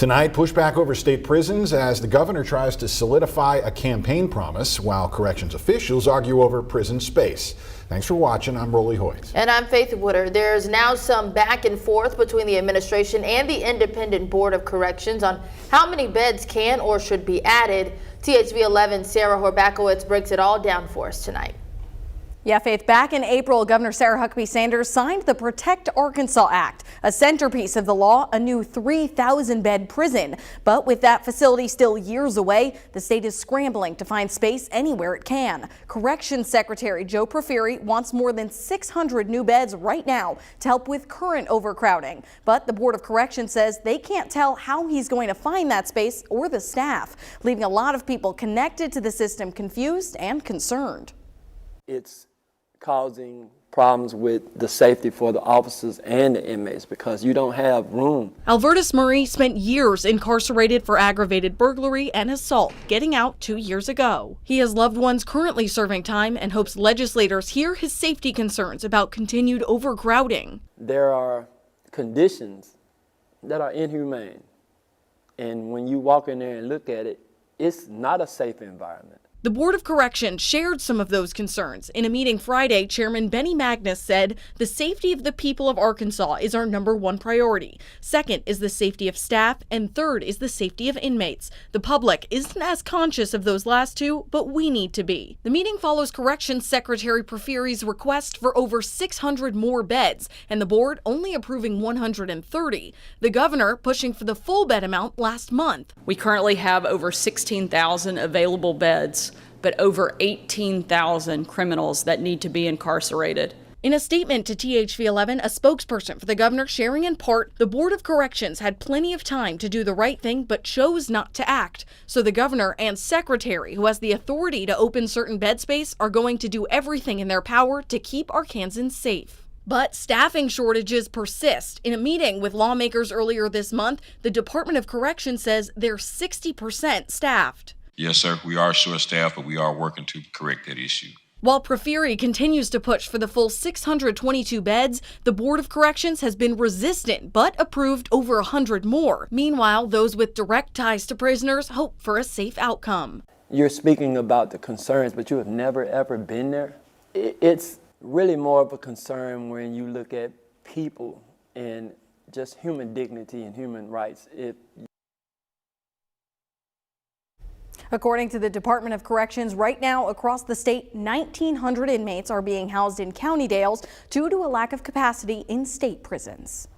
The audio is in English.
Tonight, pushback over state prisons as the governor tries to solidify a campaign promise while corrections officials argue over prison space. Thanks for watching. I'm Rolly Hoyt. And I'm Faith Wooder. There's now some back and forth between the administration and the Independent Board of Corrections on how many beds can or should be added. THV 11 Sarah Horbakowitz breaks it all down for us tonight. Yeah, Faith, back in April, Governor Sarah Huckabee Sanders signed the Protect Arkansas Act, a centerpiece of the law, a new 3,000-bed prison. But with that facility still years away, the state is scrambling to find space anywhere it can. Corrections Secretary Joe Porfiry wants more than 600 new beds right now to help with current overcrowding. But the Board of Corrections says they can't tell how he's going to find that space or the staff, leaving a lot of people connected to the system confused and concerned. It's causing problems with the safety for the officers and the inmates because you don't have room. Alvertus Murray spent years incarcerated for aggravated burglary and assault, getting out 2 years ago. He has loved ones currently serving time and hopes legislators hear his safety concerns about continued overcrowding. There are conditions that are inhumane, and when you walk in there and look at it, it's not a safe environment. The Board of Corrections shared some of those concerns. In a meeting Friday, Chairman Benny Magnus said the safety of the people of Arkansas is our #1 priority. Second is the safety of staff, and third is the safety of inmates. The public isn't as conscious of those last two, but we need to be. The meeting follows Corrections Secretary Porfiry's request for over 600 more beds, and the board only approving 130. The governor pushing for the full bed amount last month. We currently have over 16,000 available beds, but over 18,000 criminals that need to be incarcerated. In a statement to THV 11, a spokesperson for the governor sharing in part, the Board of Corrections had plenty of time to do the right thing but chose not to act. So the governor and secretary, who has the authority to open certain bed space, are going to do everything in their power to keep Arkansans safe. But staffing shortages persist. In a meeting with lawmakers earlier this month, the Department of Corrections says they're 60% staffed. Yes, sir. We are short-staffed, but we are working to correct that issue. While Porfiry continues to push for the full 622 beds, the Board of Corrections has been resistant but approved over 100 more. Meanwhile, those with direct ties to prisoners hope for a safe outcome. You're speaking about the concerns, but you have never, ever been there. It's really more of a concern when you look at people and just human dignity and human rights. According to the Department of Corrections, right now across the state, 1,900 inmates are being housed in county jails due to a lack of capacity in state prisons.